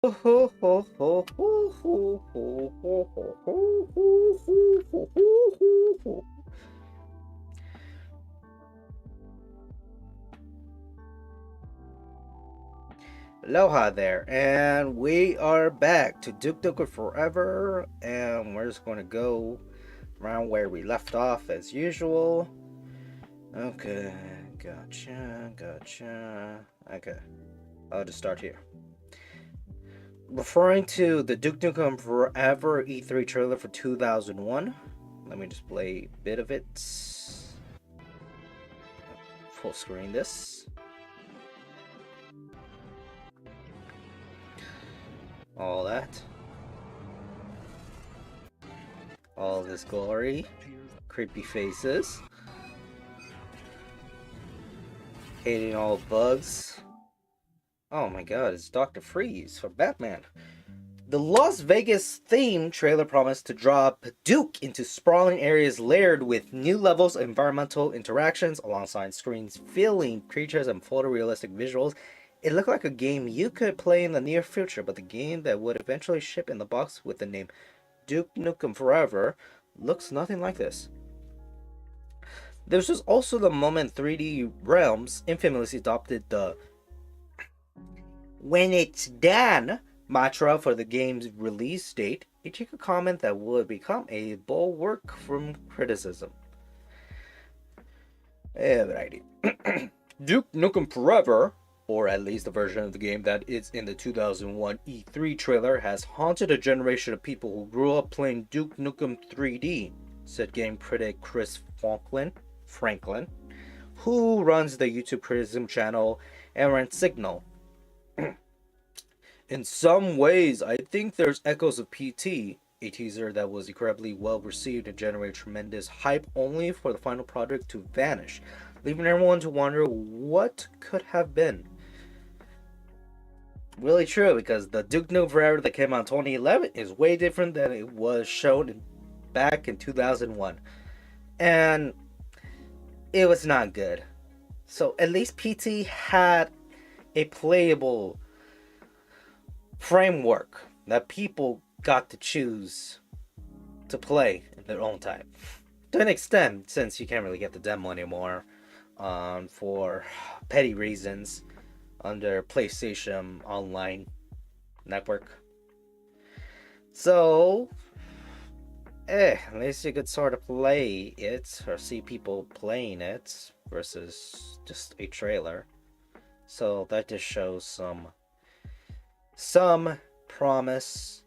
Aloha there, and we are back to Duke Nukem Forever, and we're just going to go around where we left off as usual. Okay, gotcha. Okay, I'll just start here. Referring to the Duke Nukem Forever E3 trailer for 2001, let me just play a bit of it. Full screen this. All that. All this glory. Creepy faces. Hating all bugs. Oh my god, it's Dr. Freeze for Batman. The Las Vegas theme trailer promised to drop Duke into sprawling areas layered with new levels of environmental interactions alongside screens filling creatures and photorealistic visuals. It looked like a game you could play in the near future, but the game that would eventually ship in the box with the name Duke Nukem Forever looks nothing like this. This was also the moment 3D Realms infamously adopted the "when it's done" mantra for the game's release date, it took a comment that would become a bulwark from criticism. Alrighty. Duke Nukem Forever, or at least the version of the game that is in the 2001 E3 trailer, has haunted a generation of people who grew up playing Duke Nukem 3D, said game critic Chris Franklin, who runs the YouTube criticism channel Errant Signal. In some ways, I think there's echoes of PT, a teaser that was incredibly well received and generated tremendous hype only for the final product to vanish, leaving everyone to wonder what could have been. Really true, because the Duke Nukem Forever that came out in 2011 is way different than it was shown back in 2001. And it was not good. So at least PT had a playable framework that people got to choose to play in their own time. To an extent, since you can't really get the demo anymore for petty reasons under PlayStation Online Network. So, at least you could sort of play it or see people playing it versus just a trailer. So that just shows some promise,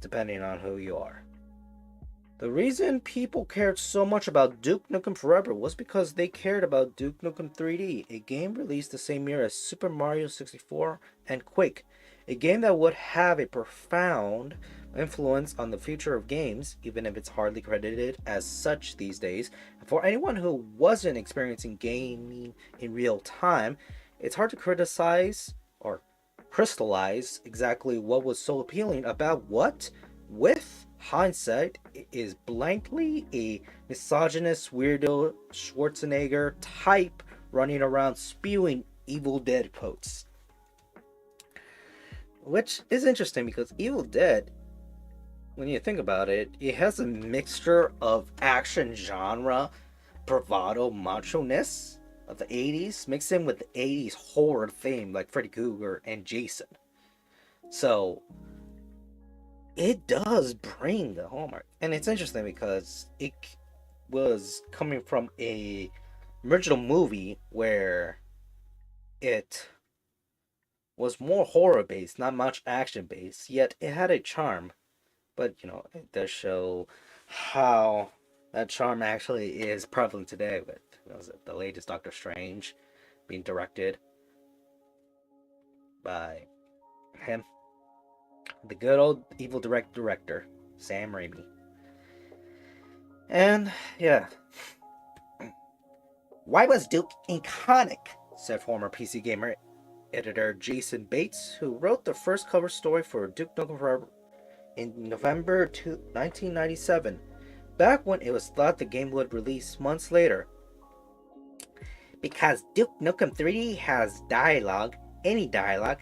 depending on who you are. The reason people cared so much about Duke Nukem Forever was because they cared about Duke Nukem 3D, a game released the same year as Super Mario 64 and Quake, a game that would have a profound influence on the future of games, even if it's hardly credited as such these days. For anyone who wasn't experiencing gaming in real time, it's hard to criticize or crystallize exactly what was so appealing about what, with hindsight, is blankly a misogynist weirdo Schwarzenegger type running around spewing Evil Dead quotes. Which is interesting because Evil Dead, when you think about it, it has a mixture of action genre, bravado, macho-ness of the 80s, mixed in with the 80s horror theme like Freddy Krueger and Jason. So it does bring the hallmark. And it's interesting because it was coming from a original movie where it was more horror based, not much action based, yet it had a charm. But it does show how that charm actually is prevalent today with the latest Doctor Strange being directed by him, the good old evil director, Sam Raimi. And yeah, why was Duke iconic? Said former PC Gamer editor Jason Bates, who wrote the first cover story for Duke Nukem Forever in November 1997, back when it was thought the game would release months later. Because Duke Nukem 3D has dialogue, any dialogue,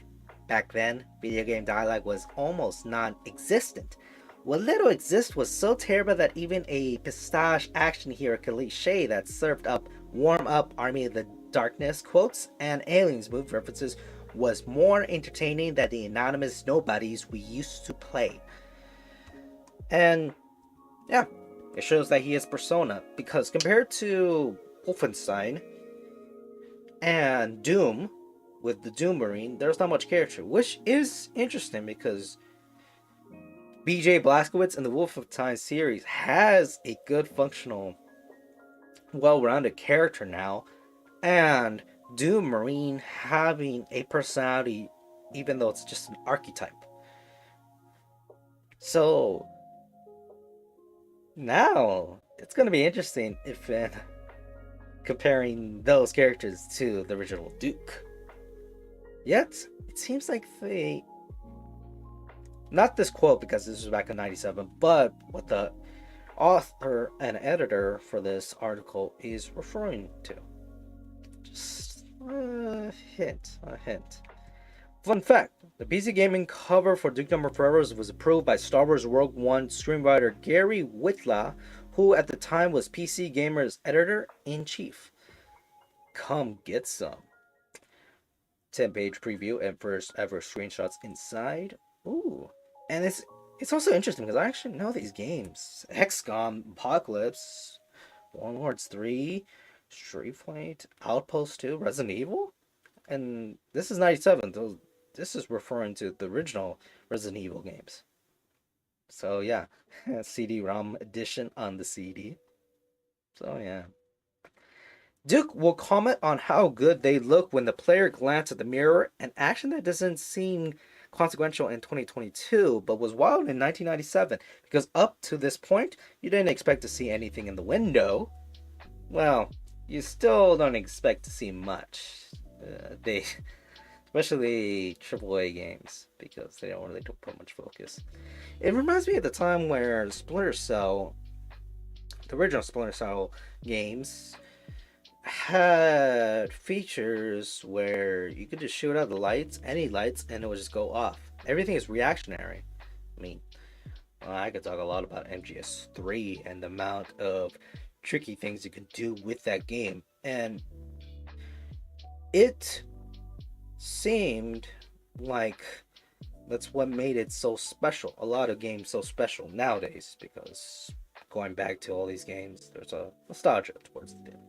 Back then, video game dialogue was almost non-existent. What little existed was so terrible that even a pistache action hero cliche that served up warm-up Army of the Darkness quotes and aliens move references was more entertaining than the anonymous nobodies we used to play. And yeah, it shows that he is persona, because compared to Wolfenstein and Doom, with the Doom Marine, there's not much character, which is interesting because BJ Blazkowicz in the Wolfenstein series has a good functional, well-rounded character now, and Doom Marine having a personality even though it's just an archetype. So now it's going to be interesting if comparing those characters to the original Duke. Yet, it seems like they... Not this quote, because this was back in 97, but what the author and editor for this article is referring to. Just a hint. Fun fact, the PC Gaming cover for Duke Nukem Forever was approved by Star Wars Rogue One screenwriter Gary Whitla, who at the time was PC Gamer's editor-in-chief. Come get some. 10-page preview and first ever screenshots inside. Ooh. And it's also interesting because I actually know these games. XCOM, Apocalypse, Warlords 3, Street Fighter, Outpost 2, Resident Evil? And this is 97. This is referring to the original Resident Evil games. So yeah, CD-ROM edition on the CD. So yeah. Duke will comment on how good they look when the player glances at the mirror, an action that doesn't seem consequential in 2022, but was wild in 1997, because up to this point, you didn't expect to see anything in the window. Well, you still don't expect to see much. Especially AAA games, because they don't really put much focus. It reminds me of the time where Splinter Cell, the original Splinter Cell games, had features where you could just shoot out the lights, any lights, and it would just go off. Everything is reactionary. I mean, I could talk a lot about MGS3 and the amount of tricky things you can do with that game. And it seemed like that's what made it so special. A lot of games so special nowadays, because going back to all these games, there's a nostalgia towards the game.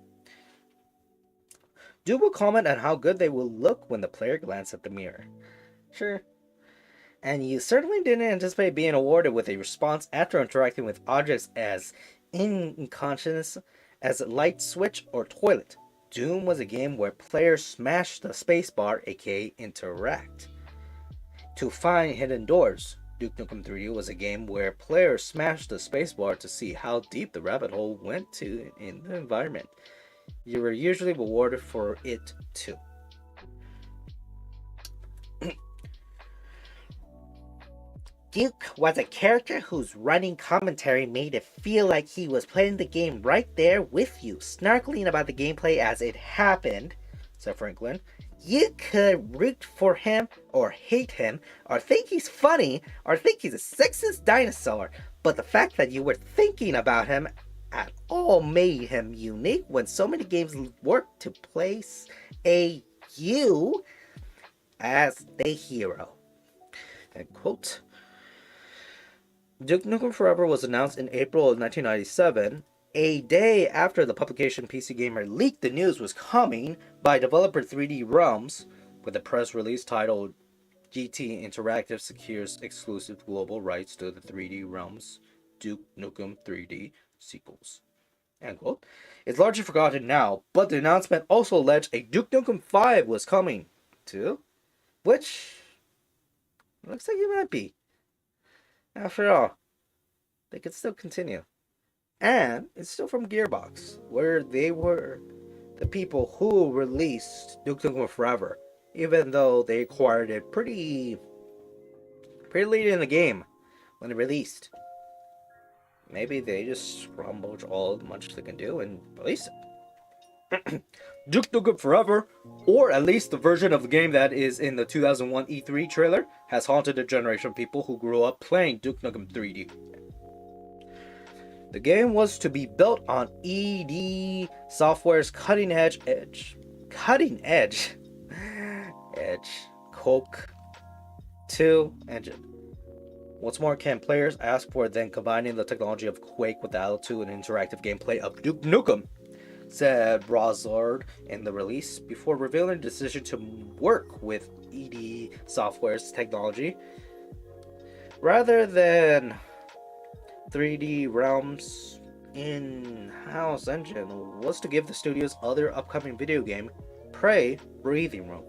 Duke will comment on how good they will look when the player glances at the mirror. Sure. And you certainly didn't anticipate being awarded with a response after interacting with objects as unconscious as a light switch or toilet. Doom was a game where players smashed the spacebar, aka interact, to find hidden doors. Duke Nukem 3D was a game where players smashed the spacebar to see how deep the rabbit hole went to in the environment. You were usually rewarded for it too. Duke was a character whose running commentary made it feel like he was playing the game right there with you, snarkling about the gameplay as it happened, said Franklin. You could root for him, or hate him, or think he's funny, or think he's a sexist dinosaur, but the fact that you were thinking about him at all made him unique when so many games work to place you as the hero. End quote. Duke Nukem Forever was announced in April of 1997, a day after the publication PC Gamer leaked the news was coming by developer 3D Realms, with a press release titled GT Interactive secures exclusive global rights to the 3D Realms Duke Nukem 3D sequels. End quote. It's largely forgotten now, but the announcement also alleged a Duke Nukem 5 was coming too, which looks like it might be. After all, they could still continue. And it's still from Gearbox, where they were the people who released Duke Nukem Forever, even though they acquired it pretty late in the game when it released. Maybe they just scrambled all the much they can do and release it. Duke Nukem Forever, or at least the version of the game that is in the 2001 E3 trailer, has haunted a generation of people who grew up playing Duke Nukem 3D. The game was to be built on id Software's cutting edge Coke 2 engine. What's more can players ask for than combining the technology of Quake with the L2 and interactive gameplay of Duke Nukem, said Brozard in the release, before revealing the decision to work with id Software's technology rather than 3D Realms' in-house engine was to give the studio's other upcoming video game, Prey, breathing room.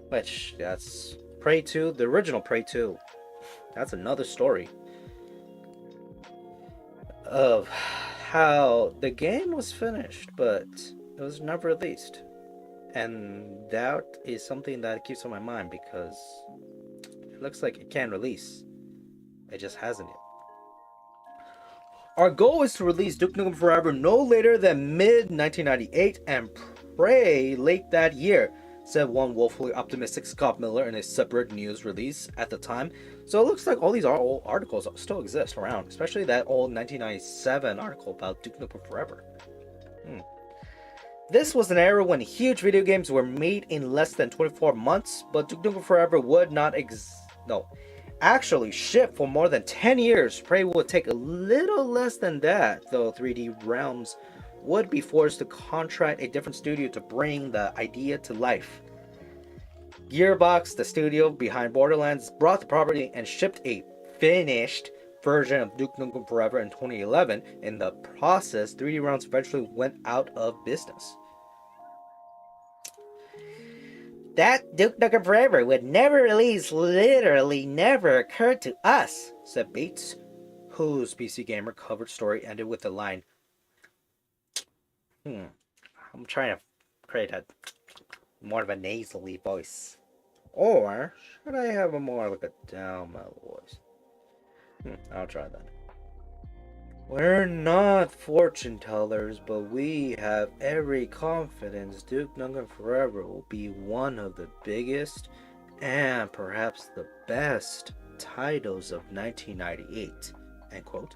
Which, that's Prey 2, the original Prey 2. That's another story of how the game was finished, but it was never released. And that is something that keeps on my mind because it looks like it can release. It just hasn't yet. Our goal is to release Duke Nukem Forever no later than mid-1998 and Prey late that year, said one woefully optimistic Scott Miller in a separate news release at the time. So it looks like all these old articles still exist around, especially that old 1997 article about Duke Nukem Forever. This was an era when huge video games were made in less than 24 months, but Duke Nukem Forever would not actually ship for more than 10 years. Prey would take a little less than that, though 3D Realms would be forced to contract a different studio to bring the idea to life. Gearbox, the studio behind Borderlands, brought the property and shipped a finished version of Duke Nukem Forever in 2011. In the process, 3D Realms eventually went out of business. That Duke Nukem Forever would never release literally never occurred to us, said Bates, whose PC Gamer covered story ended with the line, I'm trying to create a more of a nasally voice. Or should I have a more like a down mellow voice? I'll try that. We're not fortune tellers, but we have every confidence Duke Nukem Forever will be one of the biggest and perhaps the best titles of 1998. End quote.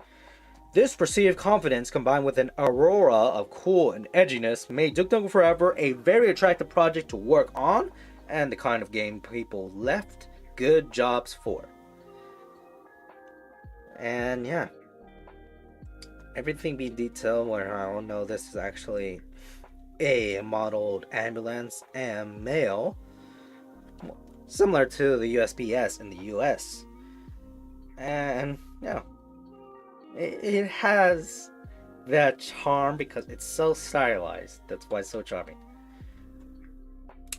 This perceived confidence, combined with an aurora of cool and edginess, made Duke Nukem Forever a very attractive project to work on, and the kind of game people left good jobs for. And yeah, everything being detailed where I don't know this is actually a modeled ambulance and mail, similar to the USPS in the US. And yeah, it has that charm because it's so stylized. That's why it's so charming.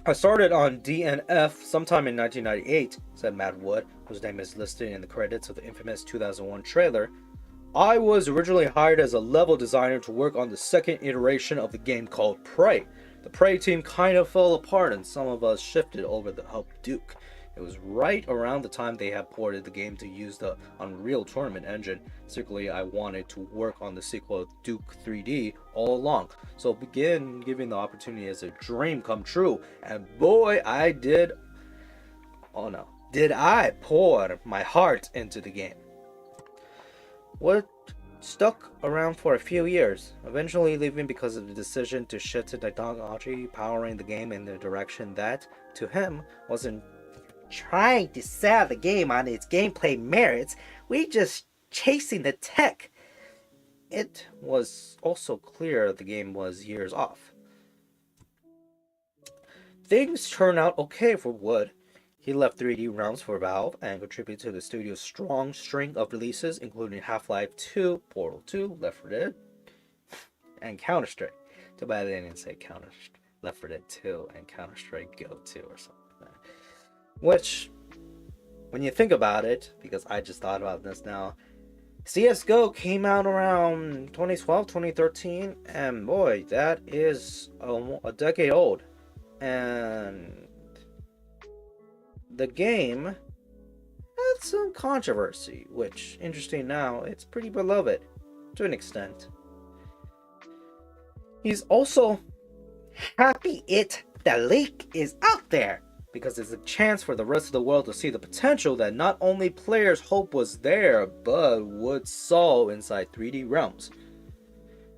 I started on DNF sometime in 1998, said Matt Wood, whose name is listed in the credits of the infamous 2001 trailer. I was originally hired as a level designer to work on the second iteration of the game called Prey. The Prey team kind of fell apart and some of us shifted over to help Duke. It was right around the time they had ported the game to use the Unreal Tournament engine. Secretly, I wanted to work on the sequel Duke 3D all along, so began giving the opportunity as a dream come true, and boy, I did. Oh no, did I pour my heart into the game. What stuck around for a few years, eventually leaving because of the decision to shift to technology powering the game in the direction that, to him, wasn't trying to sell the game on its gameplay merits, we just chasing the tech. It was also clear the game was years off. Things turned out okay for Wood. He left 3D Realms for Valve and contributed to the studio's strong string of releases, including Half-Life 2, Portal 2, Left 4 Dead, and Counter-Strike. Too bad they didn't say Left 4 Dead 2 and Counter-Strike Go 2 or something. Which, when you think about it, because I just thought about this now, CSGO came out around 2012, 2013, and boy, that is a decade old. And the game had some controversy, which, interesting now, it's pretty beloved, to an extent. He's also Happy the leak is out there, because it's a chance for the rest of the world to see the potential that not only players hope was there, but would saw inside 3D realms.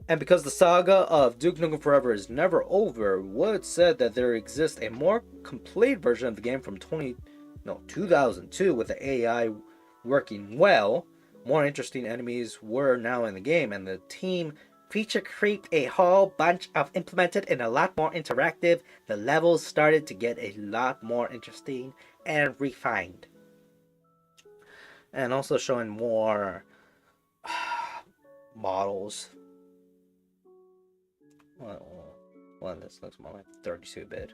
And because the saga of Duke Nukem Forever is never over, Wood said that there exists a more complete version of the game from 2002 with the AI working well. More interesting enemies were now in the game, and the team feature creeped a whole bunch of implemented and a lot more interactive. The levels started to get a lot more interesting and refined. And also showing more models. Well, this looks more like 32-bit.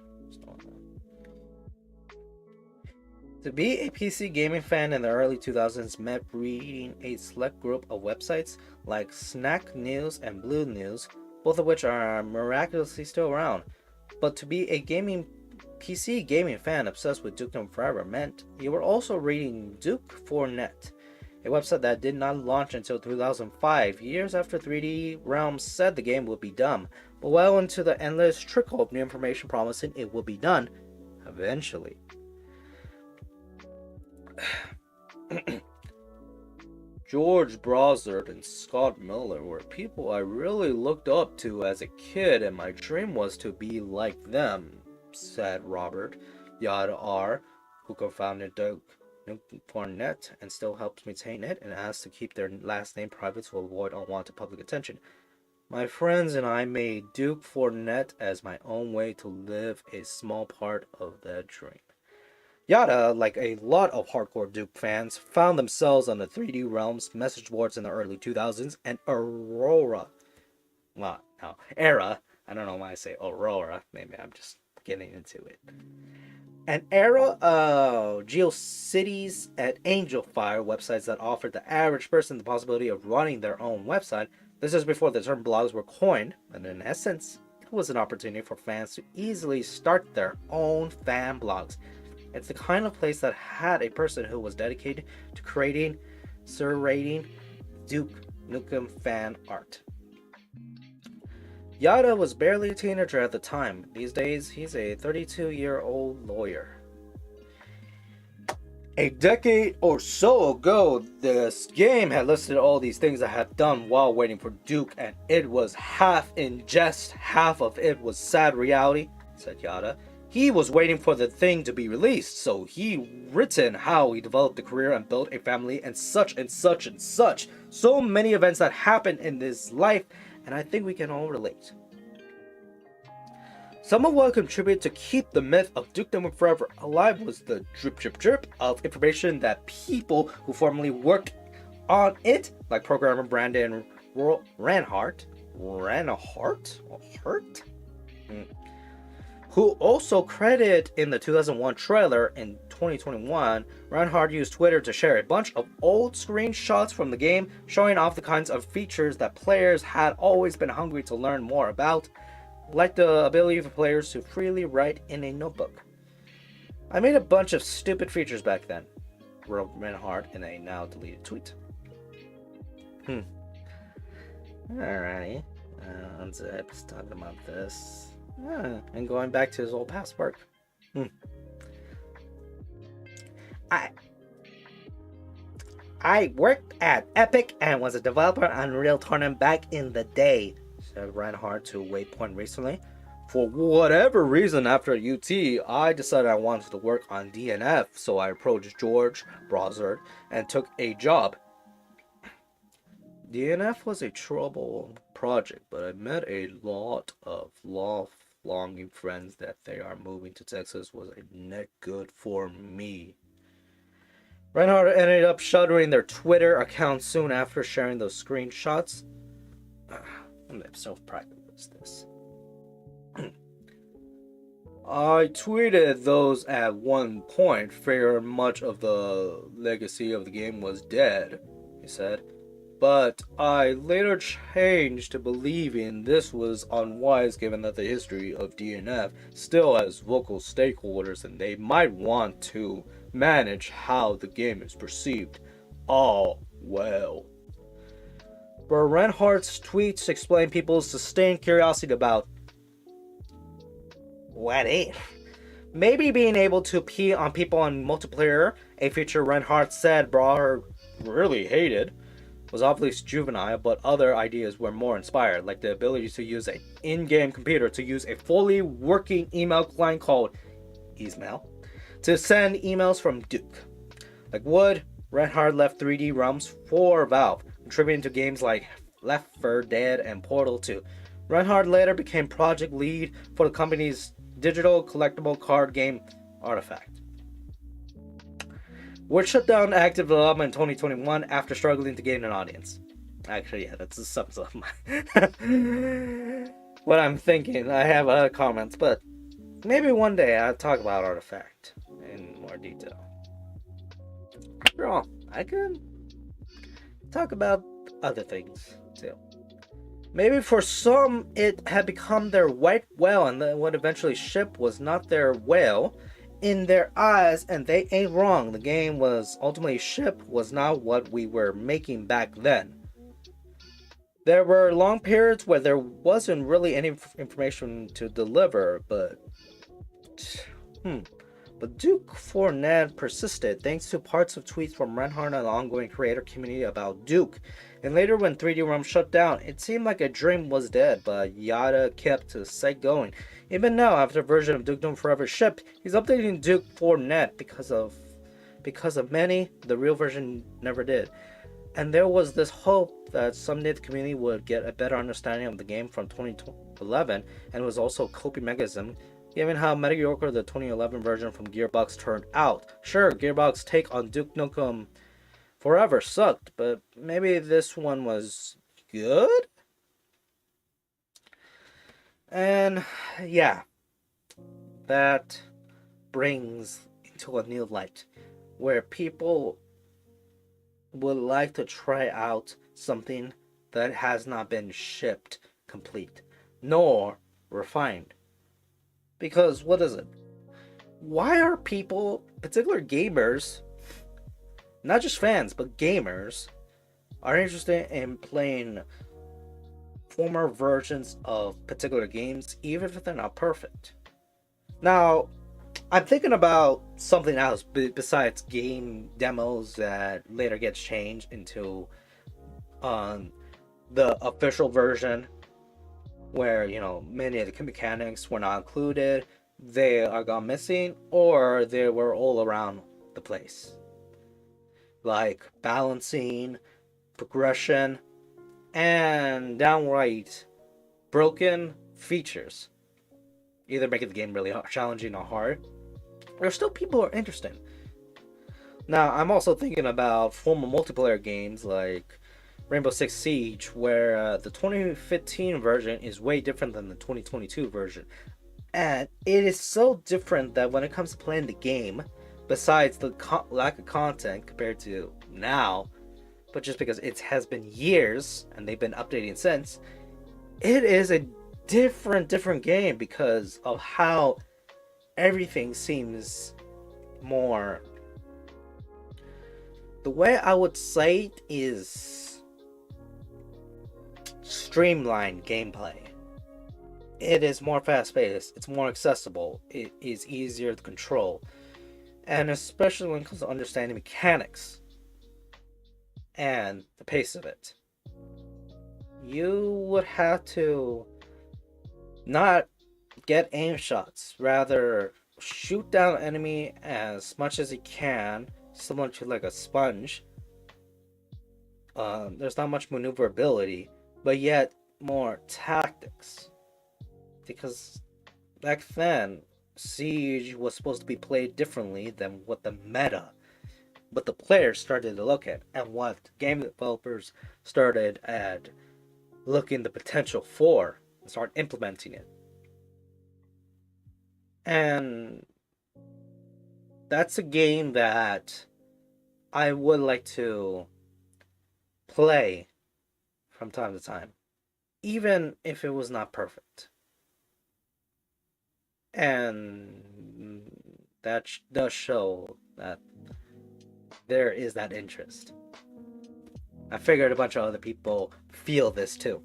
To be a PC gaming fan in the early 2000s meant reading a select group of websites like Snack News and Blue News, both of which are miraculously still around. But to be a PC gaming fan obsessed with Duke Nukem Forever meant you were also reading Duke4Net, a website that did not launch until 2005, years after 3D Realms said the game would be done, but well into the endless trickle of new information promising it would be done eventually. George Brossard and Scott Miller were people I really looked up to as a kid, and my dream was to be like them, said Robert Yada R., who co-founded Duke4Net and still helps maintain it and asked to keep their last name private to avoid unwanted public attention. My friends and I made Duke4Net as my own way to live a small part of that dream. Yada, like a lot of hardcore Duke fans, found themselves on the 3D Realms message boards in the early 2000s and era. I don't know why I say Aurora. Maybe I'm just getting into it. An era of GeoCities and AngelFire websites that offered the average person the possibility of running their own website. This is before the term blogs were coined, and in essence, it was an opportunity for fans to easily start their own fan blogs. It's the kind of place that had a person who was dedicated to creating, curating Duke Nukem fan art. Yada was barely a teenager at the time. These days, he's a 32-year-old lawyer. A decade or so ago, this game had listed all these things I had done while waiting for Duke, and it was half in jest, half of it was sad reality, said Yada. He was waiting for the thing to be released, so he written how he developed a career and built a family and such and such and such. So many events that happened in this life, and I think we can all relate. Some of what contributed to keep the myth of Duke Nukem Forever alive was the drip of information that people who formerly worked on it, like programmer Brandon Ranhart, who also credited in the 2001 trailer. In 2021, Reinhardt used Twitter to share a bunch of old screenshots from the game, showing off the kinds of features that players had always been hungry to learn more about, like the ability for players to freely write in a notebook. I made a bunch of stupid features back then, wrote Reinhardt in a now deleted tweet. Alrighty. Unzip's talking about this. And going back to his old past work. I worked at Epic and was a developer on Unreal Tournament back in the day, said Reinhardt to Waypoint recently. For whatever reason, after UT, I decided I wanted to work on DNF, so I approached George Brossard and took a job. DNF was a trouble project, but I met a lot of longing friends that they are moving to Texas was a net good for me. Reinhardt ended up shuttering their Twitter account soon after sharing those screenshots. I'm so private was this. I tweeted those at one point, figured much of the legacy of the game was dead, he said. But I later changed to believing this was unwise given that the history of DNF still has vocal stakeholders and they might want to manage how the game is perceived. All well. But Reinhardt's tweets explain people's sustained curiosity about What if? Maybe being able to pee on people on multiplayer, a feature Reinhardt said Brawler really hated, was obviously juvenile, but other ideas were more inspired, like the ability to use an in-game computer to use a fully working email client called Email to send emails from Duke. Like Wood, Reinhardt left 3D realms for Valve, contributing to games like Left 4 Dead and Portal 2. Reinhardt later became project lead for the company's digital collectible card game Artifact, which shut down active development in 2021 after struggling to gain an audience. Actually, yeah, that's just sums up what I'm thinking. I have other comments, but maybe one day I'll talk about Artifact in more detail. After all, I could talk about other things too. Maybe for some it had become their white whale, and then what eventually shipped was not their whale in their eyes, and they ain't wrong. The game was ultimately shipped was not what we were making back then. There were long periods where there wasn't really any information to deliver, but Duke 4net persisted thanks to parts of tweets from Reinhardt and the ongoing creator community about Duke. And later when 3D Realm shut down, it seemed like a dream was dead, but Yada kept the site going. Even now, after a version of Duke Nukem Forever shipped, he's updating Duke 4net because of many, the real version never did. And there was this hope that someday the community would get a better understanding of the game from 2011, and was also a coping mechanism, given how mediocre the 2011 version from Gearbox turned out. Sure, Gearbox's take on Duke Nukem Forever sucked, but maybe this one was good? And yeah, that brings into a new light where people would like to try out something that has not been shipped complete nor refined. Because what is it? Why are people, particular gamers, not just fans, but gamers, are interested in playing former versions of particular games, even if they're not perfect? Now, I'm thinking about something else besides game demos that later gets changed into the official version, where, you know, many of the mechanics were not included, they are gone missing, or they were all around the place. Like balancing, progression, and downright broken features. Either making the game really challenging or hard, or still people are interested. Now, I'm also thinking about former multiplayer games like Rainbow Six Siege, where the 2015 version is way different than the 2022 version. And it is so different that when it comes to playing the game, besides the lack of content compared to now, but just because it has been years and they've been updating since, it is a different game because of how everything seems more... The way I would say it is streamlined gameplay. It is more fast-paced, it's more accessible, it is easier to control, and especially when it comes to understanding mechanics and the pace of it. You would have to not get aim shots, rather shoot down an enemy as much as you can, similar to like a sponge. There's not much maneuverability, but yet more tactics. Because back then, Siege was supposed to be played differently than what the meta, what the players started to look at, and what game developers started at looking the potential for, and start implementing it. And that's a game that I would like to play from time to time, even if it was not perfect. And that does show that there is that interest. I figured a bunch of other people feel this too.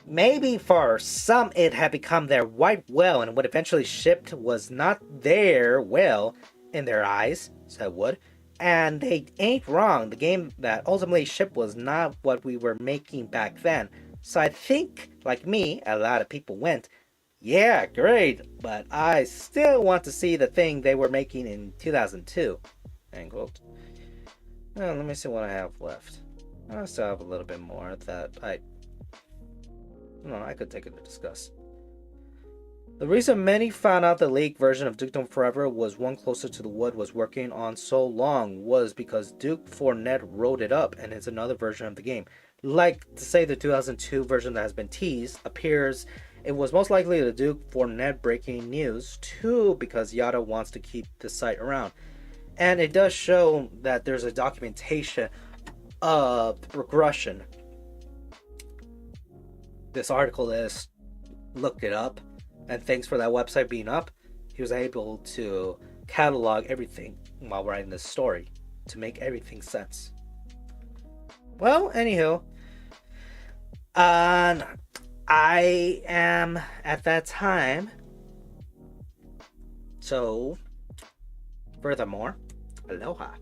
Maybe for some it had become their white whale, and what eventually shipped was not their whale in their eyes, said Wood. And they ain't wrong. The game that ultimately shipped was not what we were making back then. So I think, like me, a lot of people went, yeah, great, but I still want to see the thing they were making in 2002. End quote. Well, let me see what I have left. I still have a little bit more that I could take it to discuss. The reason many found out the leaked version of Duke Nukem Forever was one closer to the Wood was working on so long was because Duke 4Net wrote it up and it's another version of the game. Like to say the 2002 version that has been teased appears, it was most likely the Duke 4Net breaking news too because Yada wants to keep the site around. And it does show that there's a documentation of regression. This article is looked it up, and thanks for that website being up, he was able to catalog everything while writing this story to make everything sense. Well, anywho, I am at that time. So, furthermore, aloha.